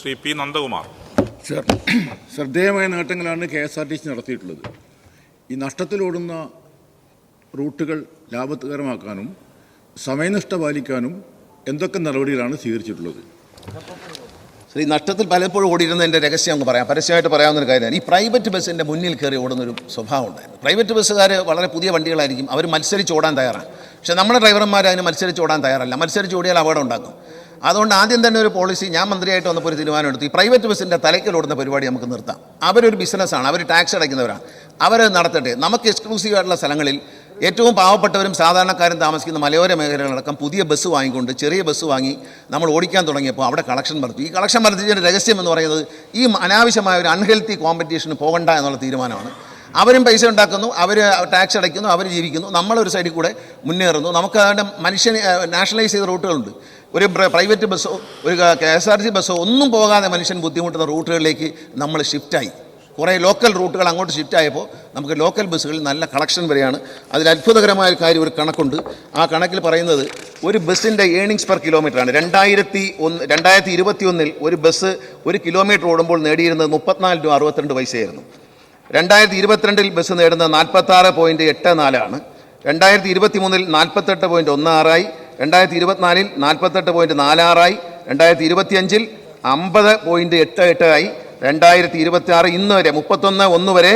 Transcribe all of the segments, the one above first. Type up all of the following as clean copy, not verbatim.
Shri P Nandakumar. Sir, ശ്രദ്ധേയമായ നേട്ടങ്ങളാണ് KSRTC നടത്തിയിട്ടുള്ളത്. ഈ നഷ്ടത്തിലോടുന്ന റൂട്ടുകൾ ലാഭകരമാക്കാനും സമയനിഷ്ഠ പാലിക്കാനും എന്തൊക്കെ നടപടികളാണ് സ്വീകരിച്ചിട്ടുള്ളത്? ശ്രീ, നഷ്ടത്തിൽ പലപ്പോഴും ഓടിയിരുന്നതിൻ്റെ രഹസ്യം അങ്ങ് പറയാം, പരസ്യമായിട്ട് പറയാവുന്നൊരു കാര്യമാണ്. ഈ പ്രൈവറ്റ് ബസ്സിൻ്റെ മുന്നിൽ കയറി ഓടുന്നൊരു സ്വഭാവം ഉണ്ടായിരുന്നു. പ്രൈവറ്റ് ബസ്സുകാർ വളരെ പുതിയ വണ്ടികളായിരിക്കും, അവർ മത്സരിച്ച് ഓടാൻ തയ്യാറാണ്. പക്ഷേ നമ്മുടെ ഡ്രൈവർമാർ അതിന് മത്സരിച്ച് ഓടാൻ തയ്യാറല്ല. മത്സരിച്ച് ഓടിയാൽ അപകടം ഉണ്ടാക്കും. അതുകൊണ്ട് ആദ്യം തന്നെ ഒരു പോളിസി, ഞാൻ മന്ത്രിയായിട്ട് വന്നപ്പോൾ ഒരു തീരുമാനം എടുത്തു. ഈ പ്രൈവറ്റ് ബസ്സിൻ്റെ തലയ്ക്കൽ ഓടുന്ന പരിപാടി നമുക്ക് നിർത്താം. അവരൊരു ബിസിനസ്സാണ്, അവർ ടാക്സ് അടയ്ക്കുന്നവരാണ്, അവർ നടത്തട്ടെ. നമുക്ക് എക്സ്ക്ലൂസീവായിട്ടുള്ള സ്ഥലങ്ങളിൽ ഏറ്റവും പാവപ്പെട്ടവരും സാധാരണക്കാരും താമസിക്കുന്ന മലയോര മേഖലകളടക്കം പുതിയ ബസ് വാങ്ങിക്കൊണ്ട് ചെറിയ ബസ് വാങ്ങി നമ്മൾ ഓടിക്കാൻ തുടങ്ങിയപ്പോൾ അവിടെ കളക്ഷൻ വർദ്ധിച്ചു. ഈ കളക്ഷൻ വർദ്ധിച്ചതിൻ്റെ രഹസ്യം എന്ന് പറയുന്നത് ഈ അനാവശ്യമായ ഒരു അൺഹെൽത്തി കോമ്പറ്റീഷന് പോകണ്ട എന്നുള്ള തീരുമാനമാണ്. അവരും പൈസ ഉണ്ടാക്കുന്നു, അവർ ടാക്സ് അടയ്ക്കുന്നു, അവർ ജീവിക്കുന്നു, നമ്മളൊരു സൈഡിൽ കൂടെ മുന്നേറുന്നു. നമുക്ക് അതിൻ്റെ നാഷണലൈസ് ചെയ്ത റൂട്ടുകളുണ്ട്. ഒരു പ്രൈവറ്റ് ബസ്സോ ഒരു KSRTC ബസ്സോ ഒന്നും പോകാതെ മനുഷ്യൻ ബുദ്ധിമുട്ടുന്ന റൂട്ടുകളിലേക്ക് നമ്മൾ ഷിഫ്റ്റായി. കുറേ ലോക്കൽ റൂട്ടുകൾ അങ്ങോട്ട് ഷിഫ്റ്റ് ആയപ്പോൾ നമുക്ക് ലോക്കൽ ബസ്സുകളിൽ നല്ല കളക്ഷൻ വരെയാണ്. അതിൽ അത്ഭുതകരമായ ഒരു കാര്യം, ഒരു കണക്കുണ്ട്. ആ കണക്കിൽ പറയുന്നത് ഒരു ബസ്സിൻ്റെ ഏണിങ്സ് പെർ കിലോമീറ്ററാണ്. 2021 ഒരു ബസ് ഒരു കിലോമീറ്റർ ഓടുമ്പോൾ നേടിയിരുന്നത് 34 രൂപ 62 പൈസയായിരുന്നു. 2022 ബസ് നേടുന്നത് 46.84 ആണ്. 2023 48.16 2024 48.46 2025 50.88 2026 ഇന്ന് വരെ 31/1 വരെ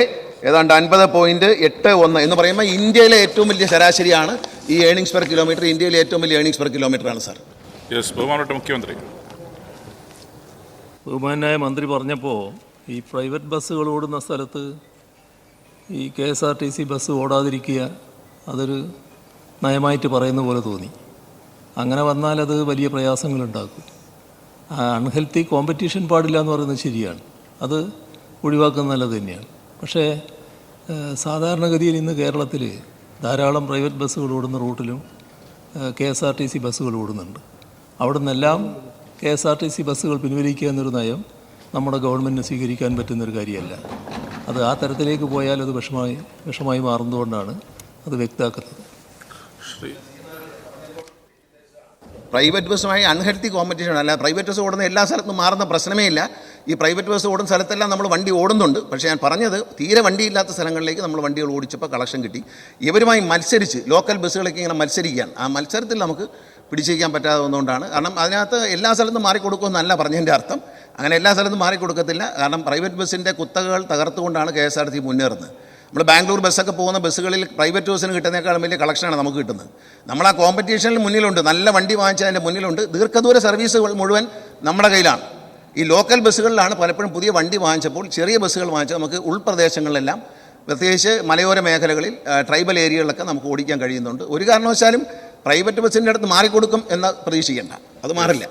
ഏതാണ്ട് 50.81 എന്ന് പറയുമ്പോൾ ഇന്ത്യയിലെ ഏറ്റവും വലിയ ശരാശരിയാണ് ഈ ഏണിങ്സ് പെർ കിലോമീറ്റർ. ഇന്ത്യയിലെ ഏറ്റവും വലിയ ഏണിങ്സ് പെർ കിലോമീറ്ററാണ് സാർ. ബഹുമാനപ്പെട്ട മുഖ്യമന്ത്രി. ബഹുമാനായ മന്ത്രി പറഞ്ഞപ്പോൾ ഈ പ്രൈവറ്റ് ബസ്സുകൾ ഓടുന്ന സ്ഥലത്ത് ഈ KSRTC ബസ് ഓടാതിരിക്കുക അതൊരു നയമായിട്ട് പറയുന്ന പോലെ തോന്നി. അങ്ങനെ വന്നാൽ അത് വലിയ പ്രയാസങ്ങളുണ്ടാക്കും. അൺഹെൽത്തി കോമ്പറ്റീഷൻ പാടില്ല എന്ന് പറയുന്നത് ശരിയാണ്, അത് ഒഴിവാക്കുന്നത് നല്ലത് തന്നെയാണ്. പക്ഷേ സാധാരണഗതിയിൽ ഇന്ന് കേരളത്തിൽ ധാരാളം പ്രൈവറ്റ് ബസ്സുകൾ ഓടുന്ന റൂട്ടിലും KSRTC ബസ്സുകൾ ഓടുന്നുണ്ട്. അവിടെ നിന്നെല്ലാം KSRTC ബസ്സുകൾ പിൻവലിക്കുക എന്നൊരു നയം നമ്മുടെ ഗവൺമെൻറ്റിന് സ്വീകരിക്കാൻ പറ്റുന്നൊരു കാര്യമല്ല. അത് ആ തരത്തിലേക്ക് പോയാൽ അത് വിഷമായി മാറുന്നതുകൊണ്ടാണ് അത് വ്യക്തമാക്കുന്നത്. പ്രൈവറ്റ് ബസ്സുമായി അൺഹെൽത്തി കോമ്പറ്റീഷൻ അല്ല. പ്രൈവറ്റ് ബസ് ഓടുന്ന എല്ലാ സ്ഥലത്തും മാറുന്ന പ്രശ്നമേ ഇല്ല. ഈ പ്രൈവറ്റ് ബസ് ഓടുന്ന സ്ഥലത്തെല്ലാം നമ്മൾ വണ്ടി ഓടുന്നുണ്ട്. പക്ഷേ ഞാൻ പറഞ്ഞത് തീരെ വണ്ടിയില്ലാത്ത സ്ഥലങ്ങളിലേക്ക് നമ്മൾ വണ്ടികൾ ഓടിച്ചപ്പോൾ കളക്ഷൻ കിട്ടി. ഇവരുമായി മത്സരിച്ച് ലോക്കൽ ബസ്സുകളൊക്കെ ഇങ്ങനെ മത്സരിക്കുകയാണ്. ആ മത്സരത്തിൽ നമുക്ക് പിടിച്ചിരിക്കാൻ പറ്റാതെ വന്നുകൊണ്ടാണ്. കാരണം അതിനകത്ത് എല്ലാ സ്ഥലത്തും മാറിക്കൊടുക്കുമെന്നല്ല പറഞ്ഞതിൻ്റെ അർത്ഥം. അങ്ങനെ എല്ലാ സ്ഥലത്തും മാറിക്കൊടുക്കത്തില്ല. കാരണം പ്രൈവറ്റ് ബസ്സിൻ്റെ കുത്തകകൾ തകർത്തുകൊണ്ടാണ് KSRTC മുന്നേറുന്നത്. നമ്മൾ ബാംഗ്ലൂർ ബസ്സൊക്കെ പോകുന്ന ബസ്സുകളിൽ പ്രൈവറ്റ് ബസ്സിന് കിട്ടുന്നതിനേക്കാളും വലിയ കളക്ഷനാണ് നമുക്ക് കിട്ടുന്നത്. നമ്മൾ ആ കോമ്പറ്റീഷനിൽ മുന്നിലുണ്ട്, നല്ല വണ്ടി വാങ്ങിച്ചതിൻ്റെ മുന്നിലുണ്ട്. ദീർഘദൂര സർവീസുകൾ മുഴുവൻ നമ്മുടെ കയ്യിലാണ്. ഈ ലോക്കൽ ബസ്സുകളിലാണ് പലപ്പോഴും പുതിയ വണ്ടി വാങ്ങിച്ചപ്പോൾ ചെറിയ ബസ്സുകൾ വാങ്ങിച്ചാൽ നമുക്ക് ഉൾപ്രദേശങ്ങളിലെല്ലാം, പ്രത്യേകിച്ച് മലയോര മേഖലകളിൽ ട്രൈബൽ ഏരിയകളിലൊക്കെ നമുക്ക് ഓടിക്കാൻ കഴിയുന്നുണ്ട്. ഒരു കാരണവശാലും പ്രൈവറ്റ് ബസ്സിൻ്റെ അടുത്ത് മാറിക്കൊടുക്കും എന്ന് പ്രതീക്ഷിക്കേണ്ട, അത് മാറില്ല.